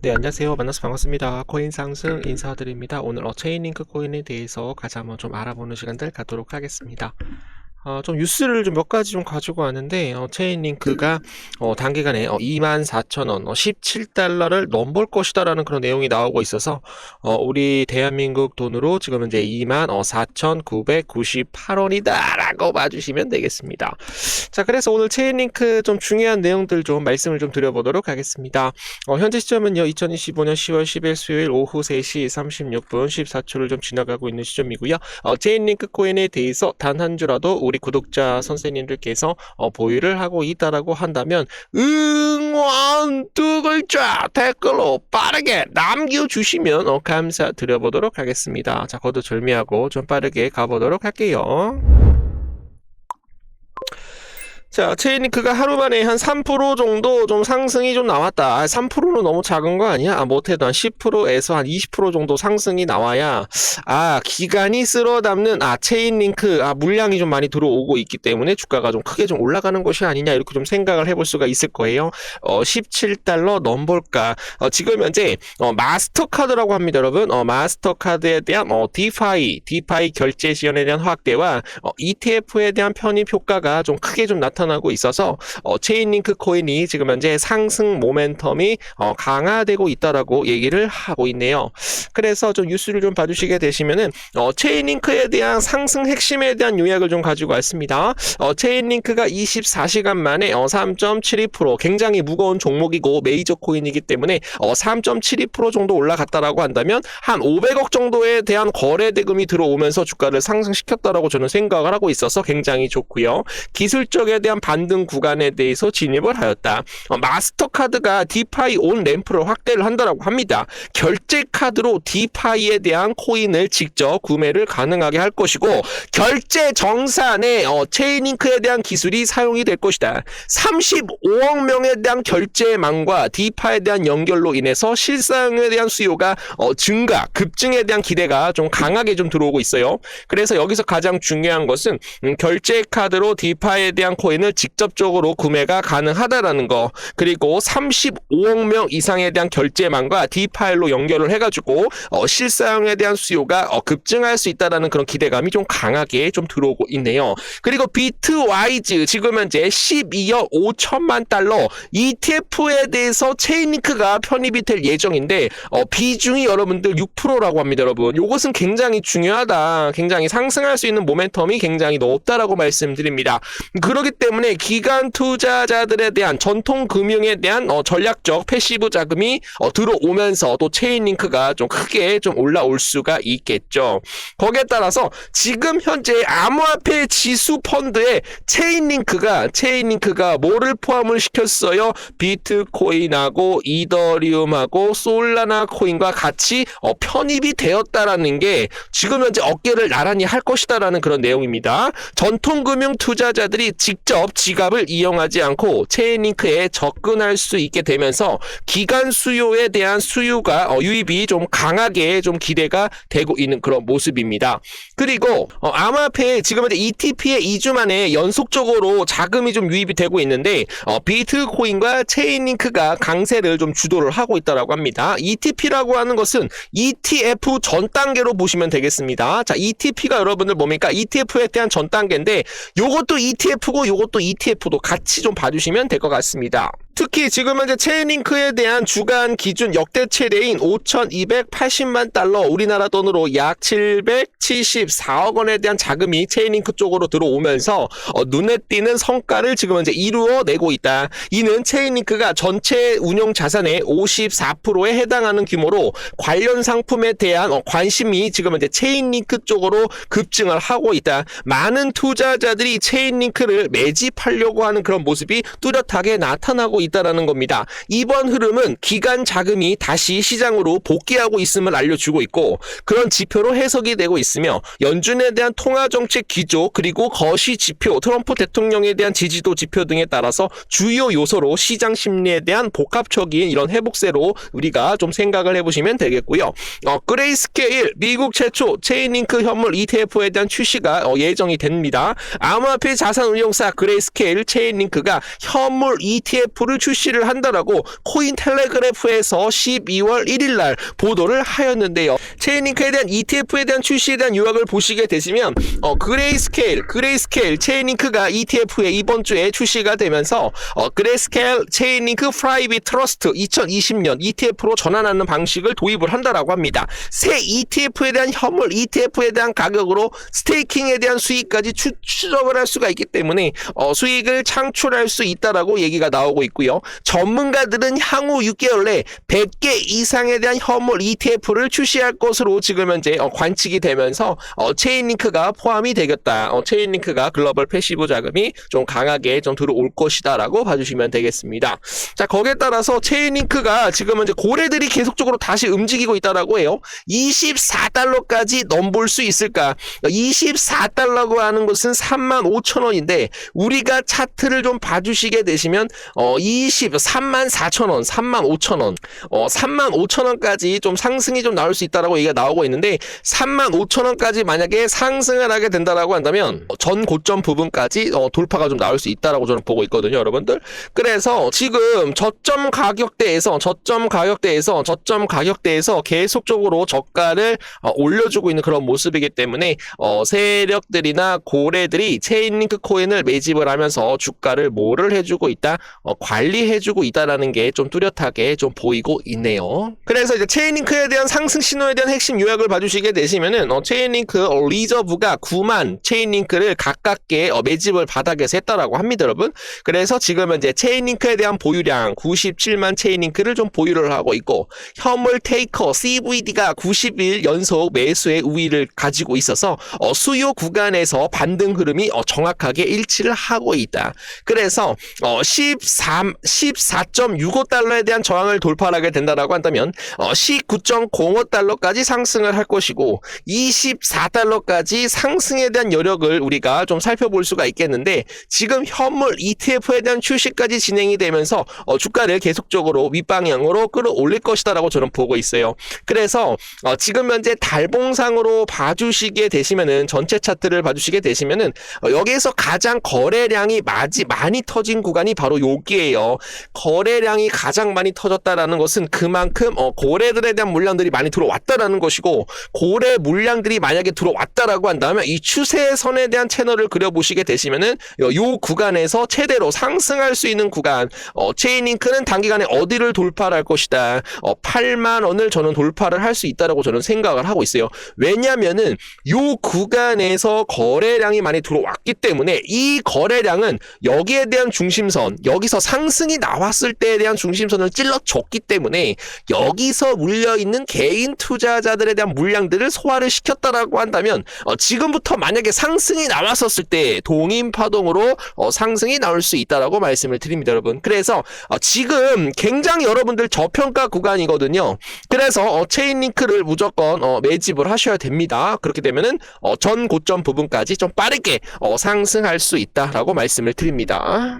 네, 안녕하세요. 만나서 반갑습니다. 코인 상승 인사드립니다. 오늘 체인링크 코인에 대해서 같이 한번 좀 알아보는 시간들 갖도록 하겠습니다. 좀 뉴스를 좀 몇 가지 좀 가지고 왔는데, 체인링크가 단기간에 24,000원, 17달러를 넘볼 것이다라는 그런 내용이 나오고 있어서 우리 대한민국 돈으로 지금 이제 24,998원이다라고 봐주시면 되겠습니다. 자, 그래서 오늘 체인링크 좀 중요한 내용들 좀 말씀을 좀 드려보도록 하겠습니다. 현재 시점은요, 2025년 10월 10일 수요일 오후 3시 36분 14초를 좀 지나가고 있는 시점이고요. 체인링크 코인에 대해서 단 한 주라도 우리 구독자 선생님들께서 보유를 하고 있다라고 한다면 응원 두 글자 댓글로 빠르게 남겨주시면 감사드려보도록 하겠습니다. 자, 거두절미하고 좀 빠르게 가보도록 할게요. 자, 체인링크가 하루 만에 한 3% 정도 좀 상승이 좀 나왔다. 3%는 너무 작은 거 아니야? 못해도 한 10%에서 한 20% 정도 상승이 나와야 기간이 쓸어 담는 체인링크 물량이 좀 많이 들어오고 있기 때문에 주가가 좀 크게 좀 올라가는 것이 아니냐 이렇게 좀 생각을 해볼 수가 있을 거예요. 17달러 넘볼까? 지금 현재 마스터카드라고 합니다, 여러분. 마스터카드에 대한 디파이 결제 지원에 대한 확대와 ETF에 대한 편입 효과가 좀 크게 좀 나타나고 있어서 체인링크 코인이 지금 현재 상승 모멘텀이 강화되고 있다라고 얘기를 하고 있네요. 그래서 좀 뉴스를 좀 봐주시게 되시면은 체인링크에 대한 상승 핵심에 대한 요약을 좀 가지고 왔습니다. 체인링크가 24시간 만에 3.72% 굉장히 무거운 종목이고 메이저 코인이기 때문에 3.72% 정도 올라갔다라고 한다면 한 500억 정도에 대한 거래 대금이 들어오면서 주가를 상승시켰다라고 저는 생각을 하고 있어서 굉장히 좋고요. 기술적에 대한 반등 구간에 대해서 진입을 하였다. 마스터카드가 디파이 온 램프를 확대를 한다라고 합니다. 결제 카드로 디파이에 대한 코인을 직접 구매를 가능하게 할 것이고 결제 정산에 체인링크에 대한 기술이 사용이 될 것이다. 35억 명에 대한 결제망과 디파이에 대한 연결로 인해서 실사용에 대한 수요가 급증에 대한 기대가 좀 강하게 좀 들어오고 있어요. 그래서 여기서 가장 중요한 것은 결제 카드로 디파이에 대한 코인을 직접적으로 구매가 가능하다라는 거, 그리고 35억 명 이상에 대한 결제망과 디파일로 연결을 해가지고 실사용에 대한 수요가 급증할 수 있다라는 그런 기대감이 좀 강하게 좀 들어오고 있네요. 그리고 비트와이즈 지금 현재 12억 5천만 달러 ETF에 대해서 체인링크가 편입이 될 예정인데 비중이 여러분들 6%라고 합니다. 여러분, 이것은 굉장히 중요하다. 굉장히 상승할 수 있는 모멘텀이 굉장히 높다라고 말씀드립니다. 그렇기 때문에 기관 투자자들에 대한 전통 금융에 대한 전략적 패시브 자금이 들어오면서 또 체인링크가 좀 크게 좀 올라올 수가 있겠죠. 거기에 따라서 지금 현재 암호화폐 지수 펀드에 체인링크가 뭐를 포함을 시켰어요? 비트코인하고 이더리움하고 솔라나 코인과 같이 편입이 되었다라는 게 지금 현재 어깨를 나란히 할 것이다라는 그런 내용입니다. 전통금융 투자자들이 직접 지갑을 이용하지 않고 체인링크에 접근할 수 있게 되면서 기간 수요에 대한 유입이 좀 강하게 좀 기대가 되고 있는 그런 모습입니다. 그리고 암호화폐 지금 현재 ETP에 2주 만에 연속적으로 자금이 좀 유입이 되고 있는데 비트코인과 체인링크가 강세를 좀 주도를 하고 있다라고 합니다. ETP라고 하는 것은 ETF 전 단계로 보시면 되겠습니다. 자, ETP가 여러분들 뭡니까? ETF에 대한 전 단계인데 요것도 ETF고 요것도 ETF도 같이 좀 봐주시면 될 것 같습니다. 특히 지금 현재 체인링크에 대한 주간 기준 역대 최대인 5,280만 달러, 우리나라 돈으로 약 774억 원에 대한 자금이 체인링크 쪽으로 들어오면서 눈에 띄는 성과를 지금 현재 이루어내고 있다. 이는 체인링크가 전체 운용 자산의 54%에 해당하는 규모로 관련 상품에 대한 관심이 지금 현재 체인링크 쪽으로 급증을 하고 있다. 많은 투자자들이 체인링크를 매집하려고 하는 그런 모습이 뚜렷하게 나타나고 있다라는 겁니다. 이번 흐름은 기간 자금이 다시 시장으로 복귀하고 있음을 알려주고 있고 그런 지표로 해석이 되고 있으며 연준에 대한 통화정책 기조 그리고 거시 지표, 트럼프 대통령에 대한 지지도 지표 등에 따라서 주요 요소로 시장 심리에 대한 복합적인 이런 회복세로 우리가 좀 생각을 해보시면 되겠고요. 그레이스케일 미국 최초 체인링크 현물 ETF에 대한 출시가 예정이 됩니다. 암호화폐 자산운용사 그레이스케일 체인링크가 현물 ETF를 ETF를 출시를 한다라고 코인텔레그래프에서 12월 1일 날 보도를 하였는데요. 체인링크에 대한 ETF에 대한 출시에 대한 요약을 보시게 되시면 그레이스케일 체인링크가 ETF에 이번 주에 출시가 되면서 그레이스케일 체인링크 프라이빗 트러스트 2020년 ETF로 전환하는 방식을 도입을 한다라고 합니다. 새 ETF에 대한 현물 ETF에 대한 가격으로 스테이킹에 대한 수익까지 추적을 할 수가 있기 때문에 수익을 창출할 수 있다라고 얘기가 나오고 있고요. 전문가들은 향후 6개월 내 100개 이상에 대한 현물 ETF를 출시할 것으로 지금 현재 관측이 되면서 체인링크가 포함이 되겠다. 체인링크가 글로벌 패시브 자금이 좀 강하게 좀 들어올 것이다 라고 봐주시면 되겠습니다. 자, 거기에 따라서 체인링크가 지금 현재 고래들이 계속적으로 다시 움직이고 있다라고 해요. 24달러까지 넘볼 수 있을까? 24달러고 하는 것은 35,000원인데 우리가 차트를 좀 봐주시게 되시면 34,000원, 35,000원, 35,000원까지 좀 상승이 좀 나올 수 있다라고 얘기가 나오고 있는데 35,000원까지 만약에 상승을 하게 된다라고 한다면 전 고점 부분까지 돌파가 좀 나올 수 있다라고 저는 보고 있거든요, 여러분들. 그래서 지금 저점 가격대에서 계속적으로 저가를 올려주고 있는 그런 모습이기 때문에 세력들이나 고래들이 체인링크 코인을 매집을 하면서 주가를 뭐를 해주고 있다, 관리해주고 있다라는 게 좀 뚜렷하게 좀 보이고 있네요. 그래서 이제 체인링크에 대한 상승 신호에 대한 핵심 요약을 봐주시게 되시면은 체인링크 리저브가 9만 체인링크를 가깝게 매집을 바닥에서 했다라고 합니다, 여러분. 그래서 지금 현재 체인링크에 대한 보유량 97만 체인링크를 좀 보유를 하고 있고 현물 테이커 CVD가 90일 연속 매수의 우위를 가지고 있어서 수요 구간에서 반등 흐름이 정확하게 일치를 하고 있다. 그래서 14.65달러에 대한 저항을 돌파하게 된다라고 한다면 19.05달러까지 상승을 할 것이고 24달러까지 상승에 대한 여력을 우리가 좀 살펴볼 수가 있겠는데 지금 현물 ETF에 대한 출시까지 진행이 되면서 주가를 계속적으로 윗방향으로 끌어올릴 것이다라고 저는 보고 있어요. 그래서 지금 현재 달봉상으로 봐주시게 되시면은 전체 차트를 봐주시게 되시면은 여기에서 가장 거래량이 많이 터진 구간이 바로 여기에요. 거래량이 가장 많이 터졌다라는 것은 그만큼 고래들에 대한 물량들이 많이 들어왔다라는 것이고 고래 물량들이 만약에 들어왔다라고 한다면 이 추세선에 대한 채널을 그려보시게 되시면은 요 구간에서 최대로 상승할 수 있는 구간 체인링크는 단기간에 어디를 돌파를 할 것이다. 8만 원을 저는 돌파를 할 수 있다라고 저는 생각을 하고 있어요. 왜냐면은 요 구간에서 거래량이 많이 들어왔기 때문에 이 거래량은 여기에 대한 중심선, 여기서 상승이 나왔을 때에 대한 중심선을 찔러줬기 때문에 여기서 물려있는 개인 투자자들에 대한 물량들을 소화를 시켰다라고 한다면 지금부터 만약에 상승이 나왔었을 때 동인파동으로 상승이 나올 수 있다라고 말씀을 드립니다, 여러분. 그래서 지금 굉장히 여러분들 저평가 구간이거든요. 그래서 체인링크를 무조건 매집을 하셔야 됩니다. 그렇게 되면은 전 고점 부분까지 좀 빠르게 상승할 수 있다라고 말씀을 드립니다.